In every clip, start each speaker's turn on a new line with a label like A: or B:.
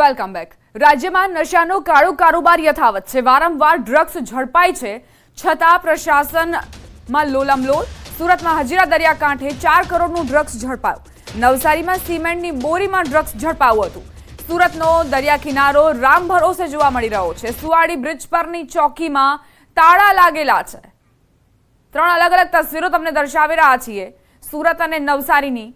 A: Welcome back. રાજ્યમાં નશાનો કાળો કારોબાર યથાવત છે। વારંવાર ડ્રગ્સ ઝડપાય છે છતાં પ્રશાસનમાં લોલમલોલ। સુરતમાં હજીરા દરિયાકાંઠે 4 કરોડનું ડ્રગ્સ ઝડપાયું। નવસારીમાં સિમેન્ટની બોરીમાં ડ્રગ્સ ઝડપાયું હતું। સુરતનો દરિયા કિનારો રામ ભરોસે જોવા મળી રહ્યો છે। સુવાડી બ્રિજ પરની ચોકીમાં તાળા લાગેલા છે। 3 અલગ અલગ તસવીરો તમને દર્શાવી રહ્યા છીએ સુરત અને નવસારીની।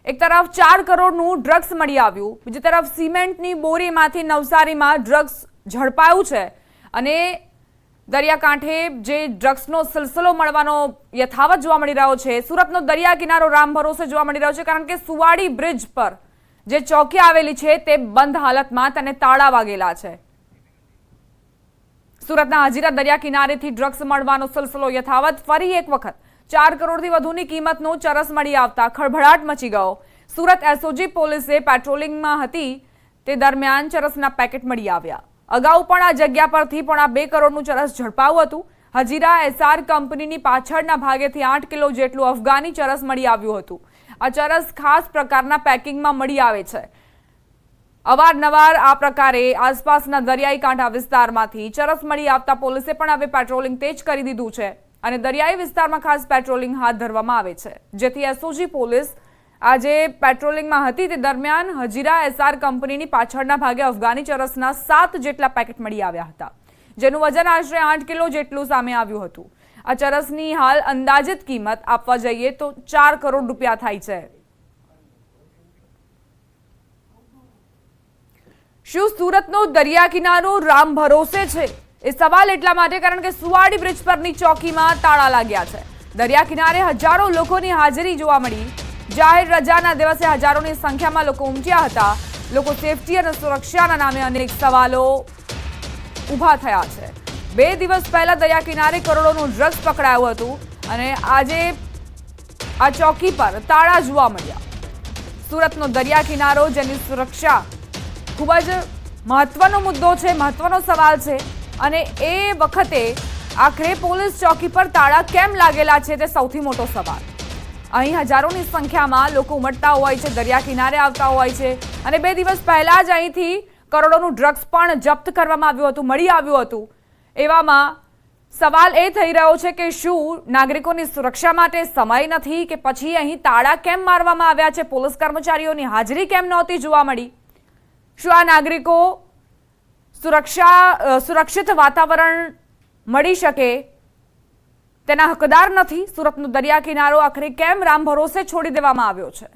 A: एक तरफ 4 करोड़નું ડ્રગ્સ મળી આવ્યું, બીજી તરફ સિમેન્ટની બોરીમાંથી નવસારીમાં ડ્રગ્સ ઝડપાયું છે અને દરિયાકાંઠે જે ડ્રગ્સનો સિલસિલો મળવાનો યથાવત જોવા મળી રહ્યો છે। સુરતનો દરિયા કિનારો રામ ભરોસે જોવા મળી રહ્યો છે કારણ કે સુવાડી બ્રિજ પર જે ચોકી આવેલી છે તે બંધ હાલતમાં તેને તાળા વાગેલા છે। સુરતના હજીરા દરિયા કિનારેથી ડ્રગ્સ મળવાનો સિલસિલો યથાવત। ફરી એક વખત 4 કરોડથી વધુની કિંમતનો ચરસ મળી આવતા ખળભળાટ મચી ગયો। સુરત એસઓજી પોલીસે પેટ્રોલિંગમાં હતી તે દરમિયાન ચરસના પેકેટ મળી આવ્યા। અગાઉ પણ આ જગ્યા પરથી પોણા 2 કરોડનું ચરસ ઝડપાયું હતું। હજીરા એસઆર કંપનીની પાછળના ભાગેથી 8 કિલો જેટલું અફઘાની ચરસ મળી આવ્યું હતું। આ ચરસ ખાસ પ્રકારના પેકિંગમાં મળી આવે છે। અવારનવાર આ પ્રકારે આસપાસના દરિયાઈ કાંઠા વિસ્તારમાંથી ચરસ મળી આવતા પોલીસે પણ હવે પેટ્રોલિંગ તેજ કરી દીધું છે અને દરિયાઈ વિસ્તારમાં ખાસ પેટ્રોલિંગ હાથ ધરવામાં આવે છે, જેથી એસઓજી પોલીસ આજે પેટ્રોલિંગમાં હતી તે દરમિયાન હજીરા એસઆર કંપનીની પાછળના ભાગે અફઘાની ચરસના 7 જેટલા પેકેટ મળી આવ્યા હતા, જેનું વજન આશરે 8 કિલો જેટલું સામે આવ્યું હતું। આ ચરસની હાલ અંદાજિત કિંમત આપવા જઈએ તો 4 કરોડ રૂપિયા થાય છે। શું સુરતનો દરિયા કિનારો રામ ભરોસે છે? એ સવાલ એટલા માટે કારણ કે સુવાડી બ્રિજ પરની ચોકીમાં તાળા લાગ્યા છે। દરિયા કિનારે હજારો લોકોની હાજરી જોવા મળી। જાહેર રજાના દિવસે હજારોની સંખ્યામાં લોકો ઉમટ્યા હતા। લોકો સેફટી અને સુરક્ષાના નામે અનેક સવાલો ઊભા થયા છે। 2 દિવસ પહેલા દરિયા કિનારે કરોડોનું ડ્રગ્સ પકડાયું હતું અને આજે આ ચોકી પર તાળા જોવા મળ્યા। સુરતનો દરિયા કિનારો જેની સુરક્ષા ખૂબ જ મહત્વનો મુદ્દો છે, મહત્વનો સવાલ છે અને એ વખતે આખરે પોલીસ ચોકી પર તાળા કેમ લાગેલા છે તે સૌથી મોટો સવાલ। અહીં હજારોની સંખ્યામાં લોકો ઉમટતા હોય છે, દરિયા કિનારે આવતા હોય છે અને 2 દિવસ પહેલા જ અહીંથી કરોડોનું ડ્રગ્સ પણ જપ્ત કરવામાં આવ્યું હતું, મળી આવ્યું હતું। એવામાં સવાલ એ થઈ રહ્યો છે કે શું નાગરિકોની સુરક્ષા માટે સમય નથી કે પછી અહીં તાળા કેમ મારવામાં આવ્યા છે? પોલીસ કર્મચારીઓની હાજરી કેમ નહોતી જોવા મળી? શું આ નાગરિકો સુરક્ષિત વાતાવરણ મળી શકે તેના હકદાર નથી? સુરતનો દરિયા કિનારો આખરે કેમ રામ ભરોસે છોડી દેવામાં આવ્યો છે?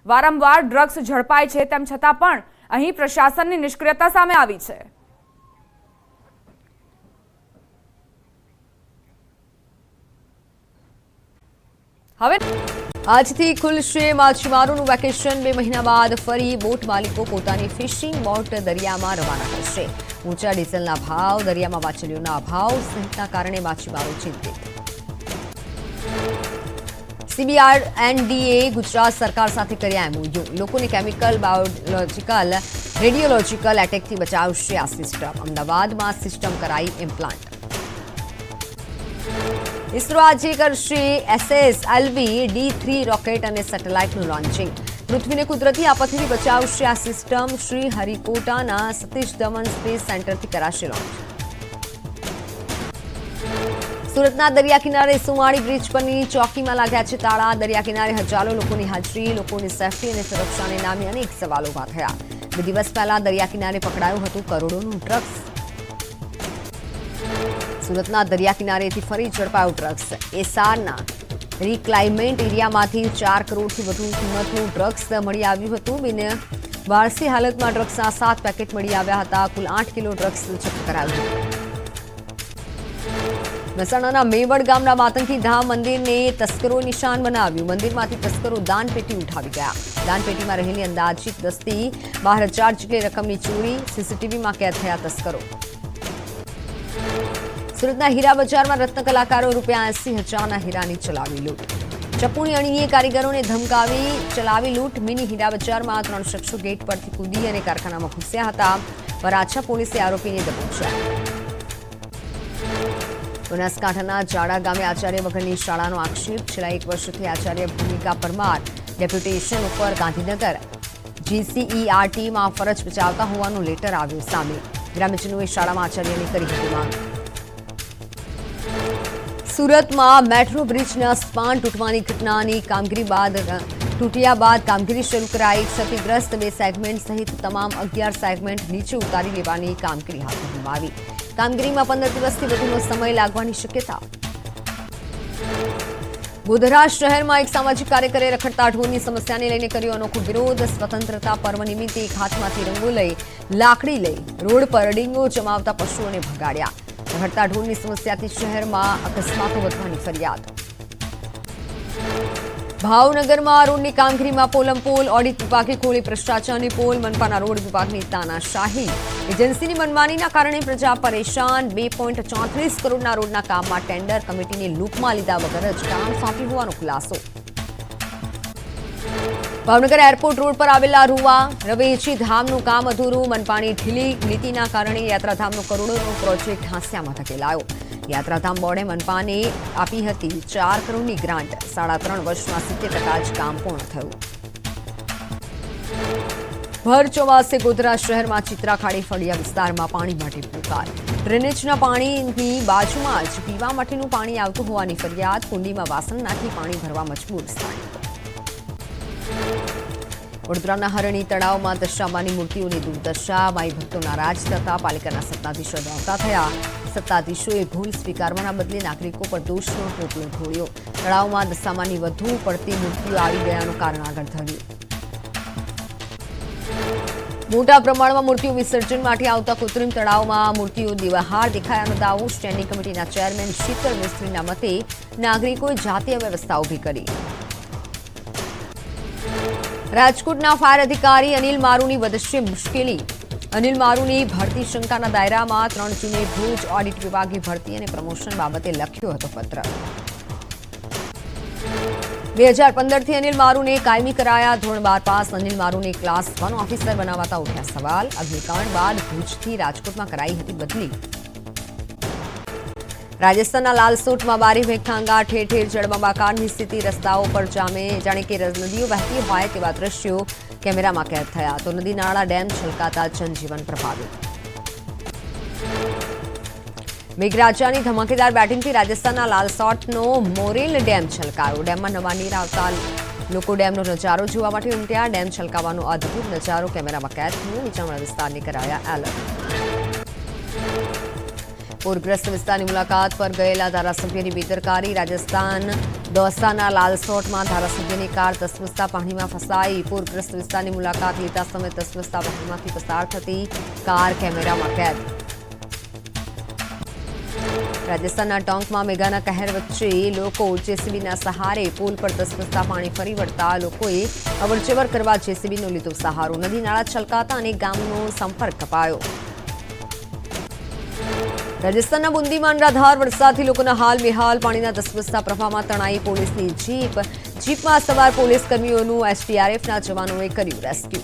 A: વારંવાર ડ્રગ્સ ઝડપાય છે તેમ છતાં પણ અહીં પ્રશાસનની નિષ્ક્રિયતા સામે આવી છે। હવે
B: આજથી ખુલશે માછીમારોનું વેકેશન। 2 મહિના બાદ ફરી બોટ માલિકો પોતાની ફિશિંગ બોટ દરિયામાં રવાના કરશે। ઊંચા ડીઝલના ભાવ, દરિયામાં માછલીઓના અભાવ સહિતના કારણે માછીમારો ચિંતિત। CBRNDએ ગુજરાત સરકાર સાથે કર્યા MOU। લોકોને કેમિકલ, બાયોલોજિકલ, રેડિયોલોજિકલ એટેકથી બચાવશે આ સિસ્ટમ। અમદાવાદમાં સિસ્ટમ કરાઈ ઇમ્પ્લાન્ટ। ઇસરો આજે કરશે SSLV D3 રોકેટ અને સેટેલાઇટનું લોન્ચિંગ। પૃથ્વીને કુદરતી આપત્તિથી બચાવશે આ સિસ્ટમ। શ્રી હરિકોટાના સતીશ ધવન સ્પેસ સેન્ટરથી કરાશે લોન્ચ। સુરતના દરિયા કિનારે સુવાડી બ્રિજ પરની ચોકીમાં લાગ્યા છે તાળા। દરિયા કિનારે હજારો લોકોની હાજરી, લોકોની સેફટી અને સુરક્ષાને નામે અનેક સવાલો ઊભા થયા। 2 દિવસ પહેલા દરિયા કિનારે પકડાયું હતું કરોડોનું ડ્રગ્સ। સુરતના દરિયા કિનારેથી ફરી ઝડપાયું ડ્રગ્સ। એસારના રિક્લાઇમેન્ટ એરિયામાંથી 4 કરોડથી વધુ કિંમતનું ડ્રગ્સ મળી આવ્યું હતું। બિનવારસી હાલતમાં ડ્રગ્સના 7 પેકેટ મળી આવ્યા હતા। કુલ 8 કિલો ડ્રગ્સ જપ્ત કરાયું હતું। મહેસાણાના મેવડ ગામના માતંકી ધામ મંદિરને તસ્કરો નિશાન બનાવ્યું। મંદિરમાંથી તસ્કરો દાનપેટી ઉઠાવી ગયા। દાનપેટીમાં રહેલી અંદાજિત 10થી 12,000 જેટલી રકમની ચોરી। સીસીટીવીમાં કેદ થયા તસ્કરો। સુરતના હીરા બજારમાં રત્ન કલાકારો ₹80,000ના હીરાની ચલાવી લૂંટ। ચપ્પુની અણીએ કારીગરોને ધમકાવી ચલાવી લૂંટ। મિની હીરા બજારમાં 3 શખ્સો ગેટ પરથી કૂદી અને કારખાનામાં ઘૂસ્યા હતા। વરાછા પોલીસે આરોપીને દબોચ્યા। બનાસકાંઠાના જાડા ગામે આચાર્ય વગરની શાળાનો આક્ષેપ। છેલ્લા 1 વર્ષથી આચાર્ય ભૂમિકા પરમાર ડેપ્યુટેશન ઉપર ગાંધીનગર GCERTમાં ફરજ બજાવતા હોવાનું લેટર આવ્યું સામે. ગ્રામ્યજનોએ શાળામાં આચાર્યની કરી હતી માંગ. સુરતમાં મેટ્રો બ્રિજના સ્પાન તૂટવાની ઘટનાની તૂટ્યા બાદ કામગીરી શરૂ કરાઈ. ક્ષતિગ્રસ્ત 2 સેગમેન્ટ સહિત તમામ 11 સેગમેન્ટ નીચે ઉતારી લેવાની કામગીરી હાથ ધરવામાં આવી. કામગીરીમાં 15 દિવસથી વધુનો સમય લાગવાની શક્યતા. ગોધરા શહેરમાં એક સામાજિક કાર્યકરે રખડતા ઢોરની સમસ્યાને લઈને કર્યો અનોખો વિરોધ. સ્વતંત્રતા પર્વ નિમિત્તે એક હાથમાંથી રંગો લઈ લાકડી લઈ રોડ પર ડીંગો જમાવતા પશુઓને ભગાડ્યા. રખડતા ઢોરની સમસ્યાથી શહેરમાં અકસ્માતો વધવાની ફરિયાદ. ભાવનગરમાં રોડની કામગીરીમાં પોલમપોલ. ઓડિટ વિભાગે ખોલી ભ્રષ્ટાચારની પોલ. મનપાના રોડ વિભાગની તાનાશાહી. એજન્સીની મનમાનીના કારણે પ્રજા પરેશાન. 2.34 કરોડના રોડના કામમાં ટેન્ડર કમિટીને લૂપમાં લીધા વગર જ કામ સોંપ્યું હોવાનો ખુલાસો. ભાવનગર એરપોર્ટ રોડ પર આવેલા રૂવા રવેચી ધામનું કામ અધૂરું. મનપાની ઢીલી નીતિના કારણે યાત્રાધામનો કરોડોનો પ્રોજેક્ટ હાંસિયામાં ધકેલાયો. યાત્રાધામ બોર્ડે મનપાને આપી હતી 4 કરોડની ગ્રાન્ટ. 3.5 વર્ષમાં 70% જ કામ પૂર્ણ થયું. ભર ચોમાસે ગોધરા શહેરમાં ચિત્રાખાડી ફળિયા વિસ્તારમાં પાણી માટે પુકાર. ડ્રેનેજના પાણીની બાજુમાં જ પીવા માટેનું પાણી આવતું હોવાની ફરિયાદ. કુંડીમાં વાસણ નાખી પાણી ભરવા મજબૂર સ્થાનિકો. વડોદરાના હરણી તળાવમાં દશામાની મૂર્તિઓની દુર્દશા. માઈ ભક્તો નારાજ થતા પાલિકાના સત્તાધીશો દોડતા થયા. સત્તાધીશોએ ભૂલ સ્વીકારવાના બદલે નાગરિકો પર દોષનો ટોપલો ઢોળ્યો. તળાવમાં દશામાની વધુ પડતી મૂર્તિઓ આવી ગયાનું કારણ આગળ ધર્યું. મોટા પ્રમાણમાં મૂર્તિઓ વિસર્જન માટે આવતા કૃત્રિમ તળાવમાં મૂર્તિઓ બહાર દેખાયાનો દાવો. સ્ટેન્ડિંગ કમિટીના ચેરમેન શીતલ મિસ્ત્રીના મતે નાગરિકોએ જાતે વ્યવસ્થા ઊભી કરી. રાજકોટના ફાયર અધિકારી અનિલ મારુની વધશે મુશ્કેલી. અનિલ મારુની ભરતી શંકાના દાયરામાં 3 જૂને ભુજ ઓડિટ વિભાગે ભરતી અને પ્રમોશન બાબતે લખ્યો હતો પત્ર. 2015થી અનિલ મારુને કાયમી કરાયા. ધોરણ 12 પાસ અનિલ મારુને ક્લાસ 1 ઓફિસર બનાવતા ઉઠ્યા સવાલ. અગ્નિકાંડ બાદ ભુજથી રાજકોટમાં કરાઈ હતી બદલી. રાજસ્થાનના લાલસોટમાં ભારે મેઘખાંગા. ઠેર ઠેર જળબંબાકારની સ્થિતિ. રસ્તાઓ પર જાણે કે નદીઓ વહેતી હોય તેવા દ્રશ્યો કેમેરામાં કેદ થયા. તો નદી નાળા ડેમ છલકાતા જનજીવન પ્રભાવિત. મેઘરાજાની ધમાકેદાર બેટિંગથી રાજસ્થાનના લાલસોટનો મોરેલ ડેમ છલકાયો. ડેમમાં નવા નીર આવતા લોકો ડેમનો નજારો જોવા માટે ઉમટ્યા. ડેમ છલકાવાનો અદ્ભુત નજારો કેમેરામાં કેદ થયો. નીચાણવાળા વિસ્તારને કરાયા એલર્ટ. પૂરગ્રસ્ત વિસ્તારની મુલાકાત પર ગયેલા ધારાસભ્યની બેદરકારી. રાજસ્થાન દોસાના લાલસોટમાં ધારાસભ્યની કાર તસમસતા પાણીમાં ફસાઈ. પૂરગ્રસ્ત વિસ્તારની મુલાકાત લેતા સમયે તસમસતા પાણીમાંથી પસાર થતી કાર કેમેરામાં કેદ. રાજસ્થાનના ટોંકમાં મેઘાના કહેર વચ્ચે લોકો જેસીબીના સહારે પુલ પર તસમસતા પાણી ફરી વળતા લોકોએ અવરજવર કરવા જેસીબીનો લીધો સહારો. નદી નાળા છલકાતા અનેક ગામનો સંપર્ક કપાયો. રાજસ્થાનના બુંદીમાં અનરાધાર વરસાદથી લોકોના હાલ બેહાલ. પાણીના ધસમસતા પ્રવાહમાં તણાઈ પોલીસની જીપમાં સવાર પોલીસ કર્મીઓનું એસડીઆરએફના જવાનોએ કર્યું રેસ્ક્યુ.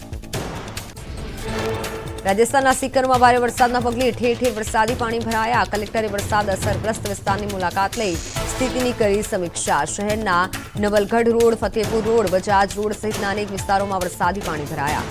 B: રાજસ્થાનના સીકરમાં ભારે વરસાદના પગલે ઠેર ઠેર વરસાદી પાણી ભરાયા. કલેક્ટરે વરસાદ અસરગ્રસ્ત વિસ્તારની મુલાકાત લઈ સ્થિતિની કરી સમીક્ષા. શહેરના Navalgadh road, Fatehpur road, Bajaj road સહિતના અનેક વિસ્તારોમાં વરસાદી પાણી ભરાયા.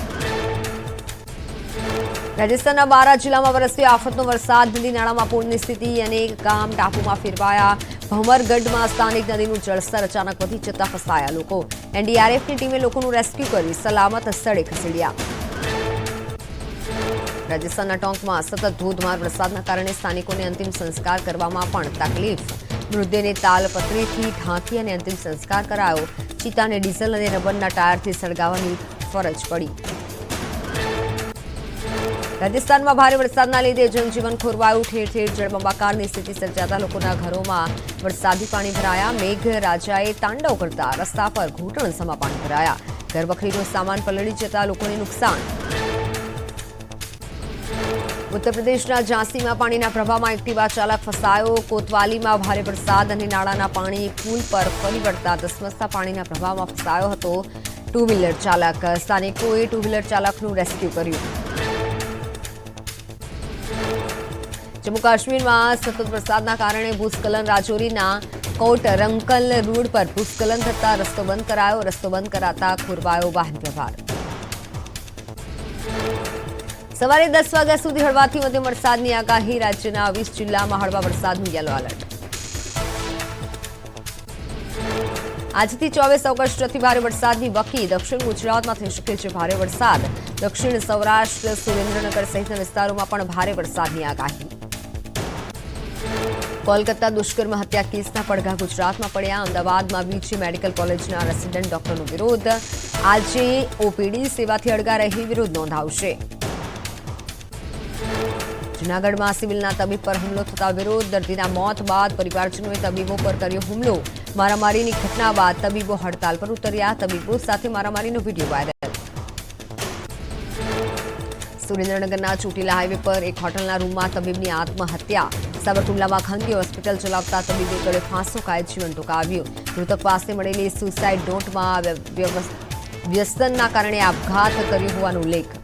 B: રાજસ્થાનના 12 જિલ્લામાં વરસ્યો આફતનો વરસાદ. નદી નાળામાં પૂરની સ્થિતિ. અનેક ગામ ટાપુમાં ફેરવાયા. ભમરગઢમાં સ્થાનિક નદીનું જળસ્તર અચાનક વધી જતા ફસાયા લોકો. એનડીઆરએફની ટીમે લોકોનું રેસ્ક્યુ કરી સલામત સ્થળે ખસેડ્યા. રાજસ્થાનના ટોંકમાં સતત ધોધમાર વરસાદના કારણે સ્થાનિકોને અંતિમ સંસ્કાર કરવામાં પણ તકલીફ. મૃતદેહને તાલપત્રીથી ઢાંકી અને અંતિમ સંસ્કાર કરાયો. ચિતાને ડીઝલ અને રબરના ટાયરથી સળગાવવાની ફરજ પડી. રાજસ્થાનમાં ભારે વરસાદના લીધે જનજીવન ખોરવાયું. ઠેર ઠેર જળબંબાકારની સ્થિતિ સર્જાતા લોકોના ઘરોમાં વરસાદી પાણી ભરાયા. મેઘરાજાએ તાંડવ કરતા રસ્તા પર ઘૂંટણસમા પાણી ભરાયા. ઘરવખરીનો સામાન પલળી જતા લોકોને નુકસાન. ઉત્તર પ્રદેશના ઝાંસીમાં પાણીના પ્રવાહમાં એક્ટિવા ચાલક ફસાયો. કોતવાલીમાં ભારે વરસાદ અને નાળાના પાણી પુલ પર ફરી વળતા ધસમસતા પાણીના પ્રવાહમાં ફસાયો હતો ટુ વ્હીલર ચાલક. સ્થાનિકોએ ટુ વ્હીલર ચાલકનું રેસ્ક્યુ કર્યું. જમ્મુ કાશ્મીરમાં સતત વરસાદના કારણે ભૂસ્ખલન. રાજૌરીના કોટ રંકલ રોડ પર ભૂસ્ખલન થતા રસ્તો બંધ કરાયો. રસ્તો બંધ કરાતા ખોરવાયો વાહન વ્યવહાર. સવારે 10 વાગ્યા સુધી હળવાથી મધ્યમ વરસાદની આગાહી. રાજ્યના 20 જિલ્લામાં હળવા વરસાદનું યલો એલર્ટ. આજથી 24 ઓગસ્ટ અતિ ભારે વરસાદની વકી. દક્ષિણ ગુજરાતમાં થઈ શકે છે ભારે વરસાદ. દક્ષિણ સૌરાષ્ટ્ર, સુરેન્દ્રનગર સહિતના વિસ્તારોમાં પણ ભારે વરસાદની આગાહી. કોલકાતા દુષ્કર્મ હત્યા કેસના પડઘા ગુજરાતમાં પડ્યા. અમદાવાદમાં બીજી મેડિકલ કોલેજના રેસિડેન્ટ ડોક્ટરનો વિરોધ. આજે ઓપીડી સેવાથી અળગા રહી વિરોધ નોંધાવશે. જૂનાગઢમાં સિવિલના તબીબ પર હુમલો થતા વિરોધ. દર્દીના મોત બાદ પરિવારજનોએ તબીબો પર કર્યો હુમલો. મારામારીની ઘટના બાદ તબીબો હડતાલ પર ઉતર્યા. તબીબો સાથે મારામારીનો વિડીયો વાયરલ. સુરેન્દ્રનગરના ચોટીલા હાઈવે પર એક હોટલના રૂમમાં તબીબની આત્મહત્યા. સાબરકુંડલામાં ખાનગી હોસ્પિટલ ચલાવતા તબીબે ગળે ફાંસો ખાઈ જીવન ટૂંકાવ્યું. મૃતક પાસે મળેલી સુસાઇડ નોટમાં વ્યસનના કારણે આપઘાત કર્યો હોવાનો ઉલ્લેખ.